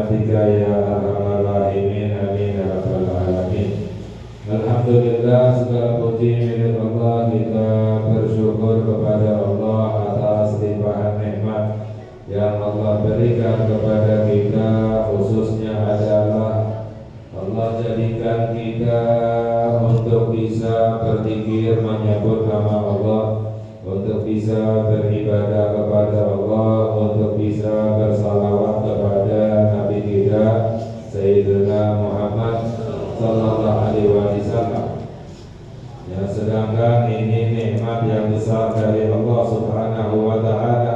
rahmatika ya arhamar rahimin. Amin ya rabbal alamin. Alhamdulillah, segala puji milik Allah. Kita bersyukur kepada Allah atas limpahan nikmat yang Allah berikan kepada kita. Khususnya adalah Allah jadikan kita untuk bisa berzikir menyebut nama Allah, untuk bisa beribadah kepada Allah, untuk bisa bersalawat kepada Nabi kita Sayyidina Muhammad Sallallahu Alaihi Wasallam. Ya, sedangkan ini nikmat yang besar dari Allah Subhanahu Wa Taala.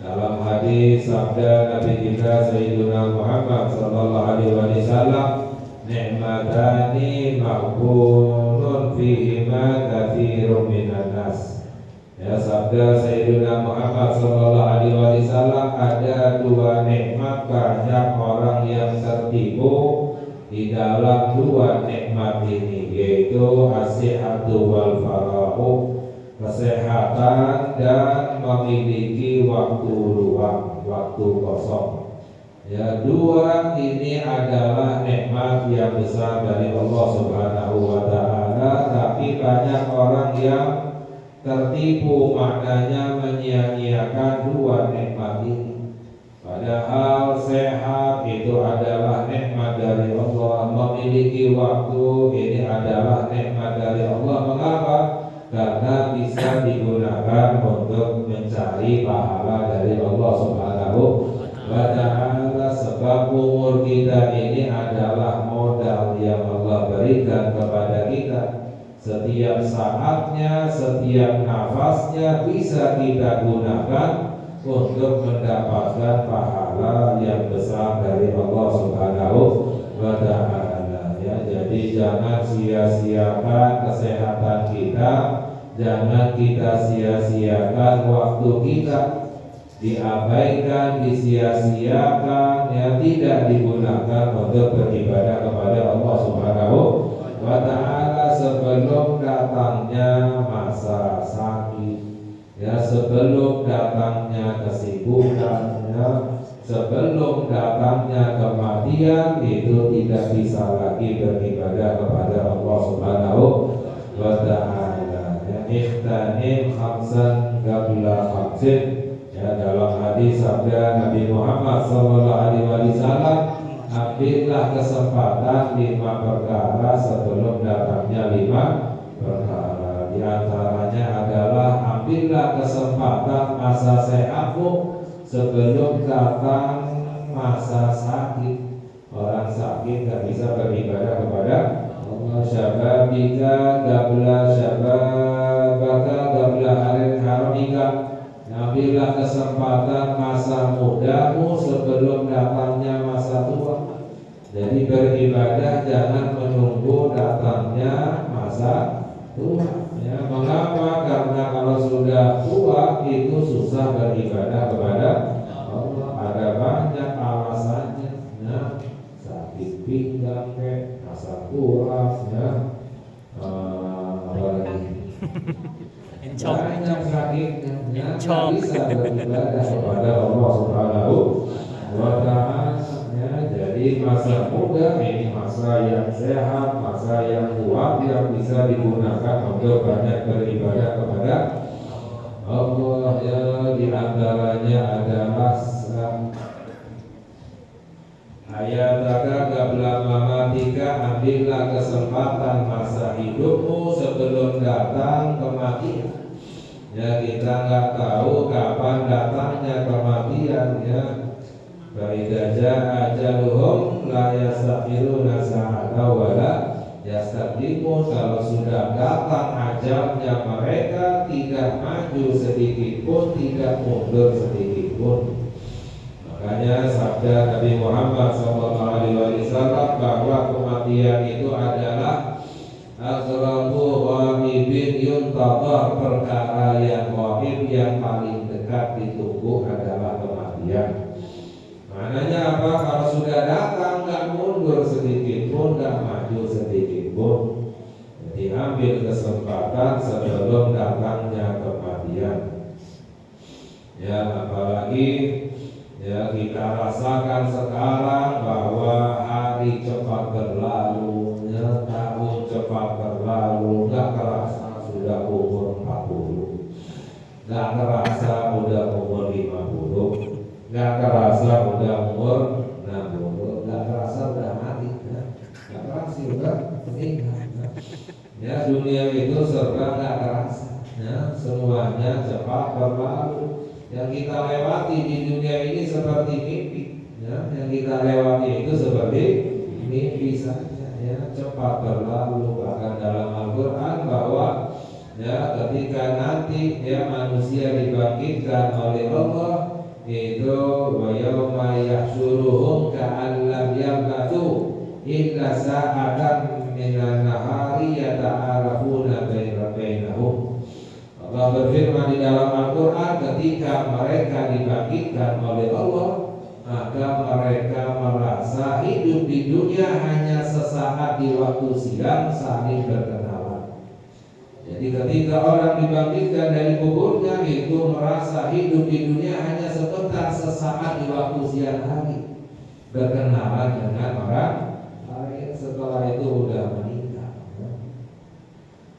Dalam hadis sabda Nabi kita Sayyidina Muhammad Sallallahu Alaihi Wasallam, nikmatani maqbulun fihima katsirun minan nas. Ya, sabda Sayyidina Muhammad Sallallahu Alaihi Wasallam, ada dua nikmat banyak orang yang tertipu di dalam dua nikmat ini, yaitu as-sihhatu wal farahu, kesehatan dan memiliki waktu luang, waktu kosong. Ya, dua ini adalah nikmat yang besar dari Allah Subhanahu Wa Taala, tapi banyak orang yang tertipu, maknanya menyia-nyiakan dua nikmat ini. Padahal sehat itu adalah nikmat dari Allah, memiliki waktu ini adalah nikmat dari Allah. Mengapa? Karena bisa digunakan untuk mencari pahala dari Allah Subhanahu wa Ta'ala. Sebab umur kita ini adalah modal yang Allah berikan kepada kita. Setiap saatnya, setiap nafasnya bisa kita gunakan untuk mendapatkan pahala yang besar dari Allah Subhanahu wa Ta'ala. Ya, jadi jangan sia-siakan kesehatan kita, jangan kita sia-siakan waktu kita, diabaikan, disia-siakan, ya, tidak digunakan untuk beribadah kepada Allah Subhanahu wa Ta'ala sebelum datangnya masa sakit. Ya, sebelum datangnya kesibukan, ya, sebelum datangnya kematian, itu tidak bisa lagi beribadah kepada Allah Subhanahu wa Ta'ala. Ya, ikhtanim khamsan qabla khamsin. Ya, dalam hadis sabda Nabi Muhammad Sallallahu Alaihi Wasallam, ambillah kesempatan 5 perkara sebelum datangnya 5 perkara. Di antaranya adalah ambillah kesempatan masa sehatmu sebelum datang masa sakit. Orang sakit gak bisa beribadah kepada Allah. Syababika qabla syababaka qabla haramika. Ambillah kesempatan masa mudamu sebelum datangnya masa tua. Jadi beribadah jangan menunggu datangnya masa tua. Ya, mengapa? Karena kalau sudah tua itu susah beribadah kepada Allah. Ada banyak alasannya. Nah, sakit pinggang, rasa kurang, ya, apa lagi? Banyak sakitnya, tidak bisa beribadah kepada Allah Subhanahu wa Ta'ala. Ya, jadi masa muda ini masa yang sehat, masa yang kuat, yang bisa digunakan untuk banyak beribadah kepada Allah. Ya, di antaranya adalah ayataka qabla mamatika, ambillah kesempatan masa hidupmu sebelum datang kematian. Ya, kita nggak tahu kapan datangnya kematian. Ya, Fa'idza jaa ajaluhum la yastakhiruna sa'atan wa la yastaqdimun. Kalau sudah datang ajalnya mereka, tidak maju sedikit pun, tidak mundur sedikit pun. Makanya sabda Nabi Muhammad SAW bahwa kematian itu adalah aqrabu ghaibin yuntadhar, perkara yang ghaib yang paling dekat ditunggu adalah kematian. Maknanya apa? Kalau sudah datang nggak mundur sedikit pun, nggak maju sedikit pun. Jadi ambil kesempatan sebelum datangnya kematian. Ya, apalagi Ya, kita rasakan sekarang bahwa hari cepat berlalu, ya, tahun cepat berlalu, nggak kerasa sudah umur 40, nggak kerasa udah umur 50, nggak kerasa udah umur 60, nggak kerasa udah mati, ya. Nggak kerasa udah meninggal. Ya, dunia itu serba nggak kerasa, ya, semuanya cepat berlalu. Yang kita lewati di dunia ini seperti mimpi, ya. Yang kita lewati itu seperti mimpi saja, ya, cepat berlalu. Bahkan dalam Al-Quran bahwa ya ketika nanti ya manusia dibangkitkan oleh Allah itu wa yauma yahsyuruhum ka'an lam yalbathu illa sa'atan minan nahari yata'arafuna bainahum. Allah berfirman di dalam Al-Quran, ketika mereka dibangkitkan oleh Allah, maka mereka merasa hidup di dunia hanya sesaat di waktu siang saling berkenalan. Jadi ketika orang dibangkitkan dari kuburnya itu merasa hidup di dunia hanya sebentar, sesaat di waktu siang hari, berkenalan dengan orang lain, setelah itu sudah meninggal.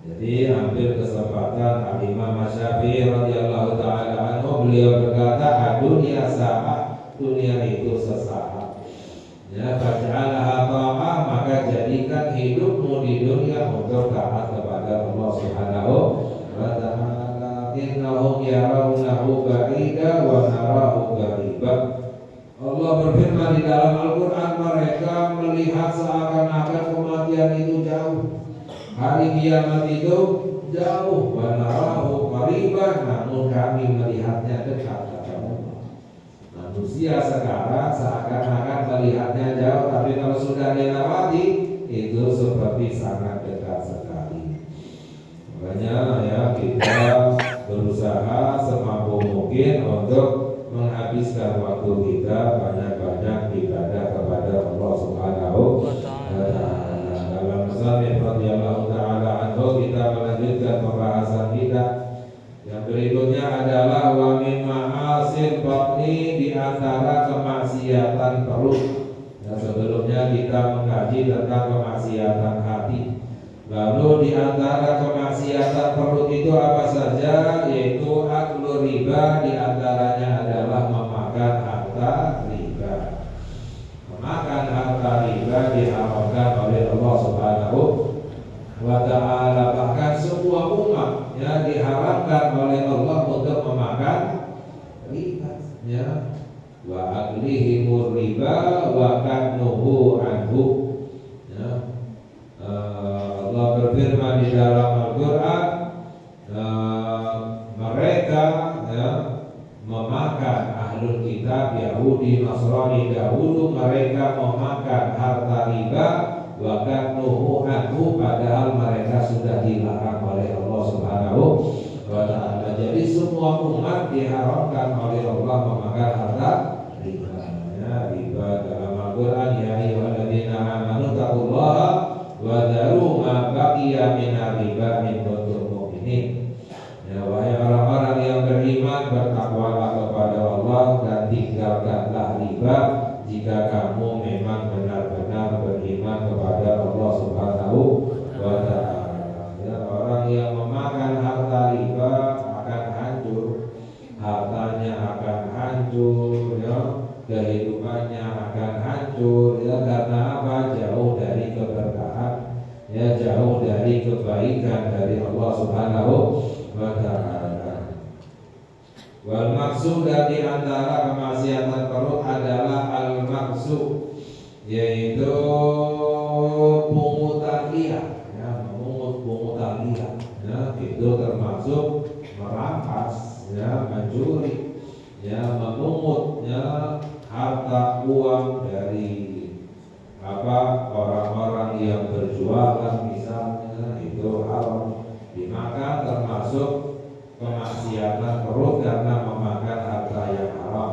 Jadi hampir kesempatan Al-Imam Syafi'i radhiyallahu taala anhu, beliau berkata, dunia saat, dunia itu sesaat. Ya, faj'alha ta'ah, maka jadikan hidupmu di dunia untuk taat kepada Allah Subhanahu wa ta'ala. Innahum yarawnahu ba'ida wa narahu qariba. Allah berfirman di dalam Al-Quran, mereka melihat seakan-akan kematian itu jauh, hari kiamat itu jauh, wa narahu qariban, namun kami melihatnya dekat, kata Allah. Manusia sekarang seakan-akan melihatnya jauh, tapi kalau sudah dilewati itu seperti sangat dekat sekali. Makanya ya kita berusaha semampu mungkin untuk menghabiskan waktu kita banyak-banyak ibadah kepada Allah Subhanahu wa ta'ala. Dalam Musannif radhiyallahu taala anhu kita melanjutkan pembahasan kita. Yang berikutnya adalah wa min ma'asil batni, di antara kemaksiatan perut. Dan sebelumnya kita mengkaji tentang kemaksiatan hati. Lalu di antara kemaksiatan perut itu apa saja? Yaitu aklu riba, di antaranya adalah memakan harta riba. Memakan harta riba diharamkan oleh Allah Subhanahu wa ta'ala. Bahkan semua umat ya diharamkan oleh Allah untuk memakan riba, ya. Wa aklihimur riba wa kadnuhu anhu, ya. Allah berfirman di dalam Al-Quran, mereka ya memakan ahlul kitab Yahudi Nasrani dahulu, mereka memakan harta riba wa kadnuhu anhu, padahal mereka sudah dilarang oleh Allah Subhanahu wa ta'ala. Jadi semua umat diharamkan oleh Allah memakan harta riba, ya. Riba dalam Al-Quran, ya ayyuhalladzina amanu taqullaha wa dharu ma baqiya minar riba in kuntum mu'minin. Ya, wahai orang-orang yang beriman, bertakwalah kepada Allah dan tinggalkanlah riba jika kamu memang benar-benar beriman kepada Allah Subhanahu wa ta'ala. Ya, orang yang memakan harta riba akan hancur, hartanya akan hancur, ya, kehidupannya akan hancur, ya, karena apa? Jauh dari keberkahan, ya, jauh dari kebaikan dari Allah Subhanahu wa ta'ala. Wal maksud, dan di antara kemaksiatan perut adalah al maksud, yaitu pungutan liar, ya, pungutan liar, ya, itu termasuk merampas, ya, mencuri, ya, memungut, ya, harta uang dari orang-orang yang berjualan misalnya, itu haram dimakan, termasuk kemaksiatan perut karena memakan harta yang haram.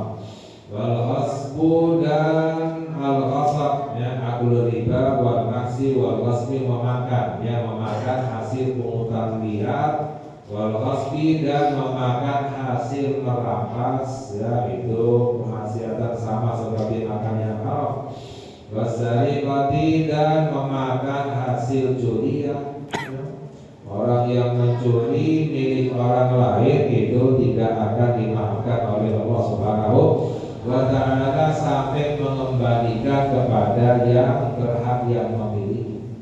Wal ghasbu, dan al ghasab, ya, akul riba, wal maksi wal ghasbi, memakan, ya, memakan hasil pungutan liar wal ghasbi dan memakan hasil merampas, ya itu kemaksiatan sama seperti makan yang haram. Wasariqati dan memakan hasil curian. Orang yang mencuri milik orang lain itu tidak akan dimaafkan oleh Allah Subhanahu wa ta'ala sampai mengembalikan kepada yang berhak yang memiliki.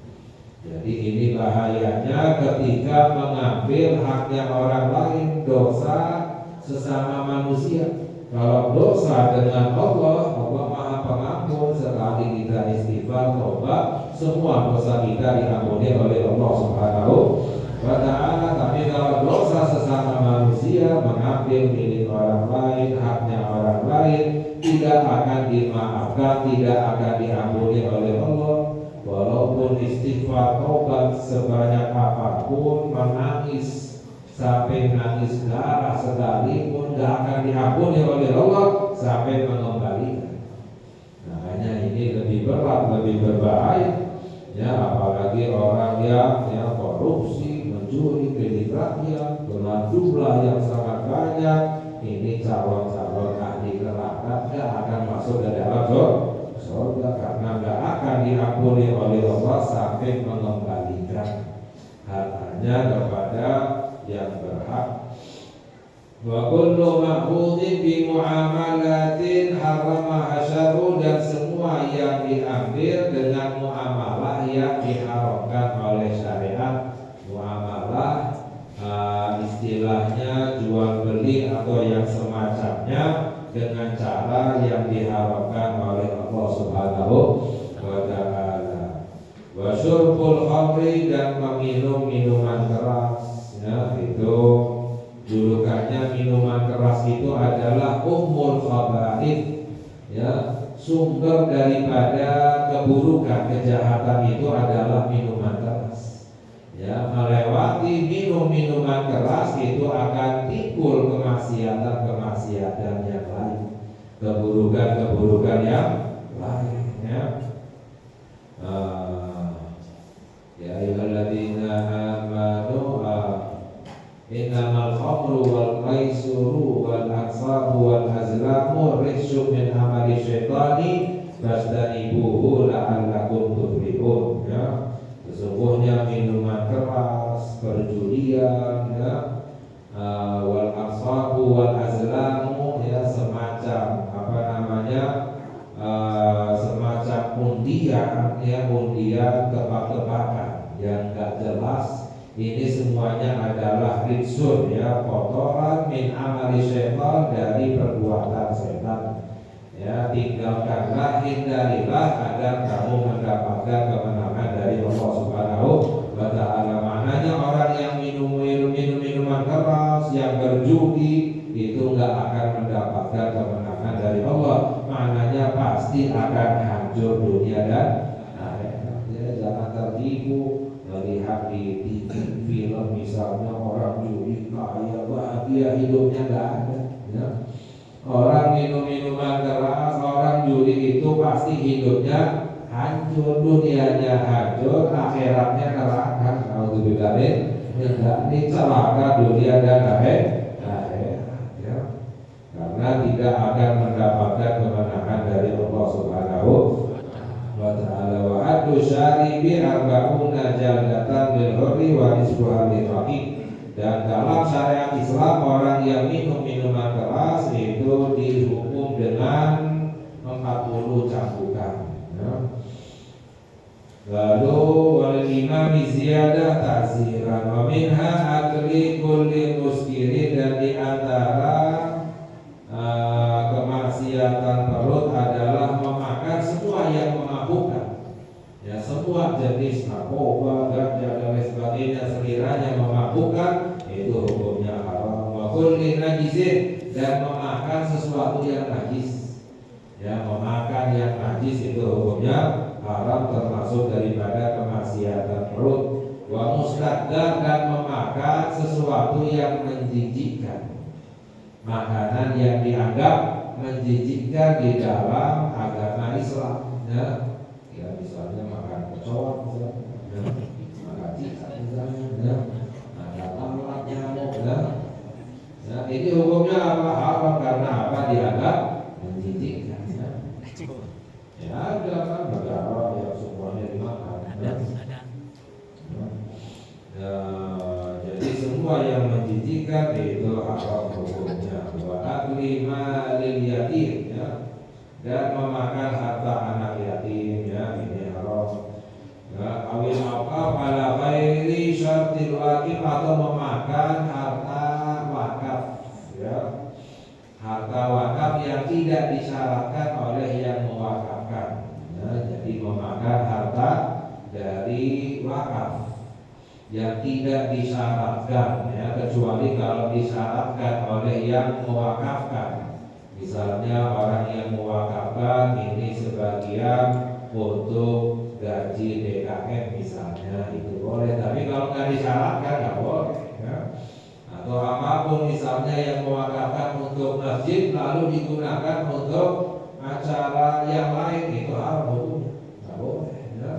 Jadi ini bahayanya ketika mengambil haknya orang lain, dosa sesama manusia. Kalau dosa dengan Allah, Allah Maha Pengampun, sekali kita istighfar, tobat, semua dosa kita diampuni oleh Allah Subhanahu wa ta'ala. Tapi kalau dosa sesama manusia, mengambil milik orang lain, haknya orang lain, tidak akan dimaafkan, tidak akan diampuni oleh Allah. Walaupun istighfar, tobat sebanyak apapun, menangis sampai nangis darah sekalipun tidak akan diampuni oleh Allah sampai mengembalikan. Makanya ini lebih berat, lebih berbahaya. Ya, apalagi orang yang korupsi, mencuri milik rakyat dengan jumlah yang sangat banyak, ini calon-calon ahli neraka tidak akan masuk ke dalam surga karena tidak akan diampuni oleh Allah sampai mengembalikan hartanya kepada yang berhak. Wa kullu ma'khudhin bi muamalatin haramaha syar'u, dan semua yang diambil dengan muamalah yang diharamkan oleh syariat. Muamalah istilahnya jual beli atau yang semacamnya dengan cara yang diharamkan oleh Allah Subhanahu wa ta'ala. Wa syurbul khamri, dan meminum minuman keras. Ya, itu julukannya minuman keras itu adalah ummul khaba'ith. Ya, sumber daripada keburukan, kejahatan itu adalah minuman keras. Ya, melewati minuman keras itu akan timbul kemaksiatan yang lain, keburukan yang lain. Ya, ya ayyuhalladzina amanu innamal khamru wal maisuru wal ansabu wal azlamu rijsun min amali syaitani fastanibuhu la'allakum tuflihun. Ya, sesungguhnya minuman keras, perjudian, ya, wal ansabu wal azlamu, ya semacam semacam undian, ya undian tebak-tebakan yang enggak jelas. Ini semuanya adalah rijsun, ya kotoran min amali syaitan, dari perbuatan setan. Ya, tinggalkanlah, hindarilah agar kamu mendapatkan kemenangan dari Allah Subhanahu wa ta'ala. Maknanya orang yang minum minuman keras, yang berjudi, itu enggak akan mendapatkan kemenangan dari Allah. Maknanya pasti akan hancur dunia dan akhirat. Ya, jangan tertipu melihat di TV film misalnya orang judi kaya bahagia hidupnya, enggak ada. Ya. Orang minum minuman keras, orang judi itu pasti hidupnya hancur, dunianya hancur, akhiratnya neraka. Alhamdulillah, ini celaka dunia dan akhirat. Ya. Karena tidak akan mendapatkan kemenangan dari Allah Subhanahu wa ta'ala. Wa adu syaribi arba'una jaldatan bil hurri wa nisbuha lil raqib. Dan dalam syariat Islam, orang yang minum minuman keras itu dihukum dengan 40 cambukan. Ya. Lalu wal imam ziyadah ta'ziran wa minha akli kulli muskirin, dan di antara kemaksiatan perut adalah memakan semua yang memabukkan. Ya, semua jenis narkoba, ganja dan lain sebagainya sekiranya memabukkan, itu hukumnya haram. Wa kulli najisin, dan memakan sesuatu yang najis. Ya, memakan yang najis itu hukumnya haram, termasuk daripada kemaksiatan perut. Wa mustaqdar, dan memakan sesuatu yang menjijikkan, makanan yang dianggap menjijikkan di dalam agama Islam. Ya, misalnya makan kecoa, misalnya, makan cicak, misalnya, ada lalat, nyamuk, ini hukumnya apa? Haram karena apa? Dianggap menjijikkan. Ya ada kan negara yang semuanya dimakan. Ya, jadi semua yang menjijikkan itu haram hukumnya. Wa akli malil yatim, ya, dan memakan harta anak yatim, ya, ini haram. Ya, awil apa pada ghairi syartil wakif, atau memakan harta wakaf, ya, harta wakaf yang tidak disyaratkan oleh yang mewakafkan. Ya, jadi memakan harta dari wakaf yang tidak disyaratkan, ya, kecuali kalau disyaratkan oleh yang mewakafkan. Misalnya orang yang mewakafkan ini sebagian untuk gaji DKM misalnya, itu boleh. Tapi kalau nggak disyaratkan nggak boleh, ya. Atau apapun misalnya yang mewakafkan untuk masjid lalu digunakan untuk acara yang lain, itu haram hukumnya, nggak boleh, ya.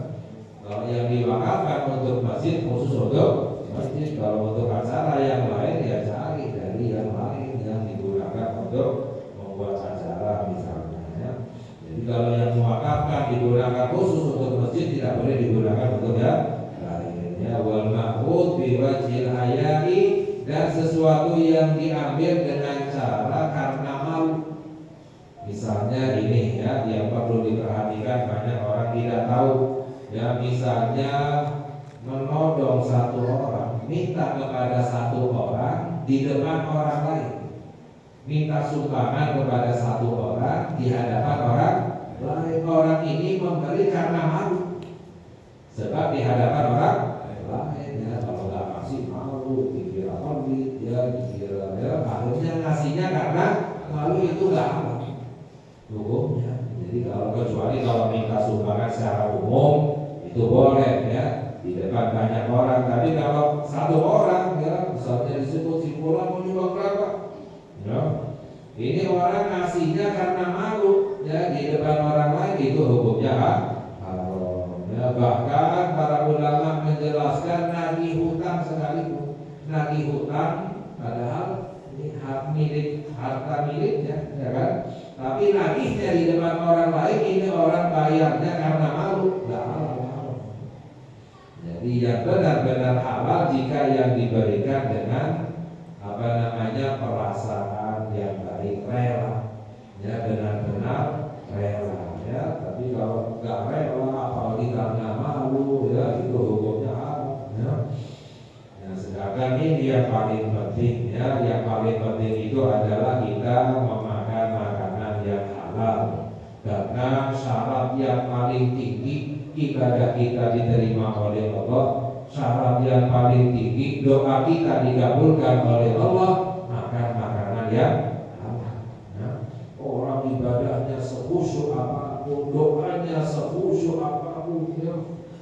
Kalau yang diwakafkan untuk masjid khusus untuk masjid, kalau untuk acara yang lain ya cari dari yang lain yang digunakan untuk membuat acara misalnya, ya. Jadi kalau yang mewakafkan digunakan khusus untuk masjid, tidak boleh digunakan untuk yang lainnya. Wal ma'hud bi wajhil haya'i, dan sesuatu yang diambil dengan cara karena malu. Misalnya ini, ya, yang perlu diperhatikan, banyak orang tidak tahu. Ya, misalnya menodong satu orang, minta kepada satu orang di depan orang lain, minta sumbangan kepada satu orang di hadapan orang lain. Orang ini memberi karena malu, sebab di hadapan orang lain, ya, kalau nggak kasih malu, dikira pelit, ya, dikira, ya, akhirnya ngasihnya karena malu, itu nggak halal hukumnya. Jadi kalau kecuali kalau minta sumbangan secara umum itu boleh, ya, di depan banyak orang. Tapi kalau satu orang, ya, misalnya disebut si fulan mau nyumbang berapa, ya, ini orang ngasihnya karena malu, ya, di depan orang lain, itu hukumnya haram, ya. Bahkan para ulama menjelaskan nagih hutang sekalipun, nagih hutang padahal ini hak milik, harta miliknya, ya kan, tapi nagihnya di depan orang lain, ini orang bayarnya karena malu, nggak halal. Jadi yang benar-benar halal jika yang diberikan dengan apa namanya perasaan yang baik, rela, ya, benar-benar rela, ya. Tapi kalau nggak rela, apalagi karena malu, ya, itu hukumnya haram, ya. Nah, sedangkan ini yang paling penting, ya, yang paling penting itu adalah kita memakan makanan yang halal, karena syarat yang paling tinggi ibadah kita diterima oleh Allah, syarat yang paling tinggi doa kita dikabulkan oleh Allah, makan makanan yang halal. Nah, orang ibadahnya sekhusyuk apapun, doanya sekhusyuk apapun, ya,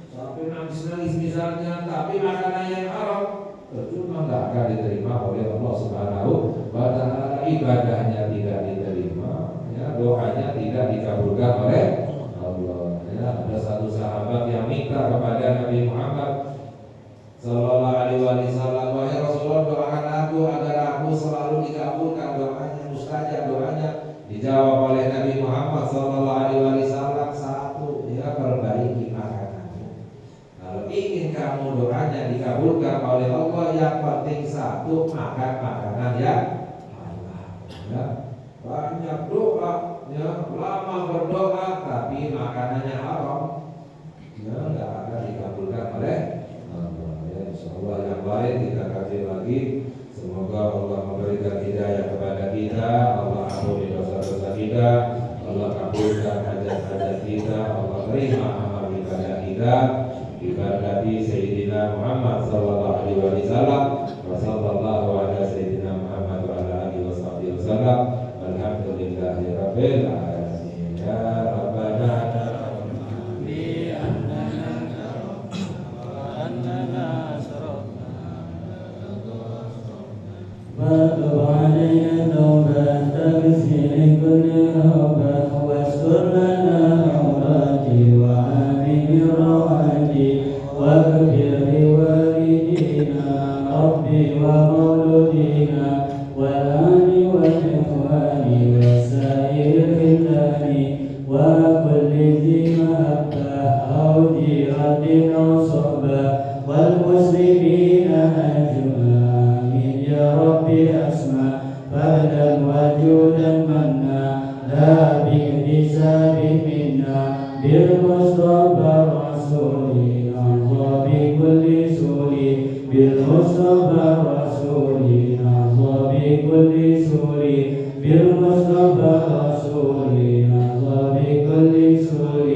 sampai nangis-nangis misalnya, tapi makanan yang haram, percuma, nggak akan diterima oleh Allah Subhanahu wa Ta'ala. Ibadahnya tidak diterima, ya, doanya tidak dikabulkan oleh Allah. Ya, ada satu sahabat yang minta kepada Nabi Muhammad Sallallahu Alaihi Wasallam, wahai Rasulullah, doakan aku agar aku selalu dikabulkan doanya, mustajab doanya. Dijawab oleh Nabi Muhammad Sallallahu Alaihi Wasallam, satu, ya, perbaiki makananmu. Kalau ingin kamu doanya dikabulkan oleh Allah, yang penting satu, makan makanan yang halal, ya. Banyak doa, ya, lama berdoa tapi makanannya haram, ya, nggak akan dikabulkan oleh Allah, ya. Insyaallah yang lain kita kaji lagi. Semoga Allah memberikan hidayah kepada kita, Allah ampuni dosa-dosa kita, Allah kabulkan hajat-hajat kita, Allah terima amal ibadah kita. Ibadati Sayyidina Muhammad Sallallahu Alaihi Wasallam, wa sallallahu ala Sayyidina Muhammad wa ala alihi wasallam. Alhamdulillahi Rabbil Alamin. Ya Rabbana bi annana وتب علينا توبة تغفر كل هوبة واستر لنا عوراتي وآمن رواتي واغفر لوالدينا ربي ومولودينا ولا بالمصطفى الرسول نهض بكل سور بالمصطفى الرسول نهض بكل سور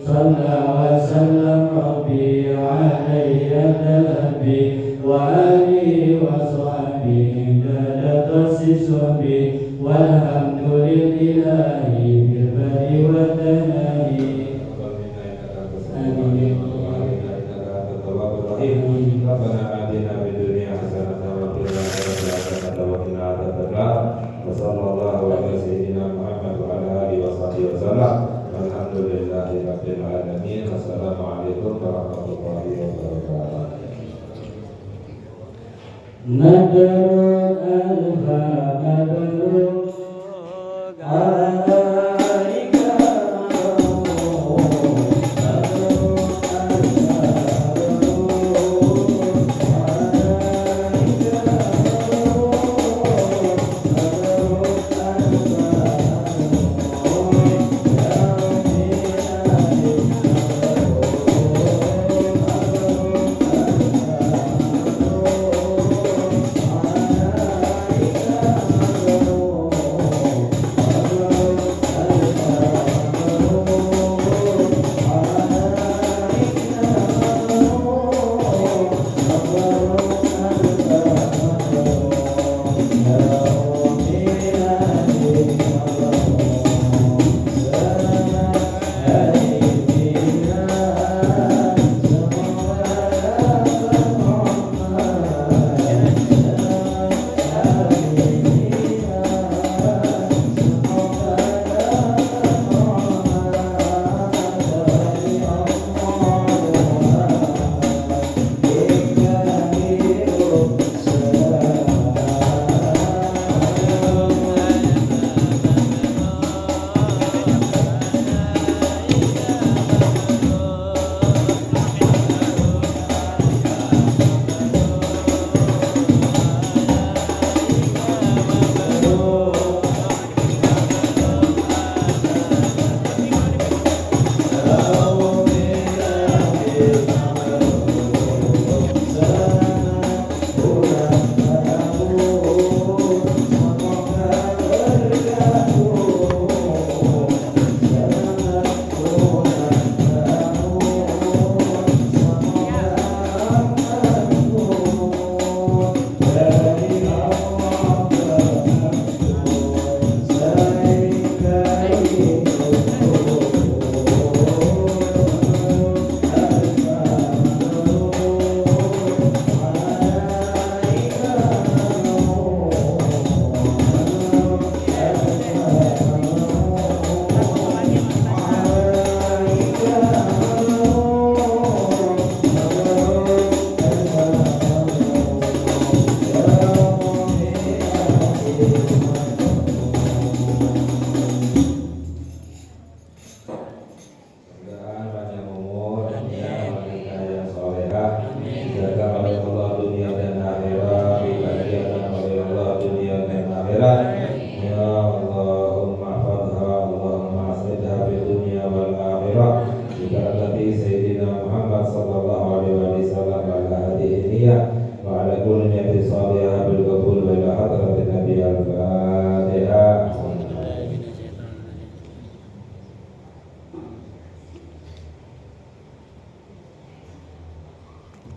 صلى وسلم ربي عليه تلبي وآله وصحبه جاد تصصبي والحمد لله بالبدء والتناهي آمين. ربنا آتنا في الدنيا حسنة وفي الآخرة حسنة وقنا عذاب النار وصلى الله على سيدنا محمد وعلى آله وصحبه وسلم والحمد لله رب العالمين والسلام عليكم ورحمة الله وبركاته. مبروك ألف مبروك عليك Sayyidina Muhammad sallallahu alaihi wasallam ala hadihi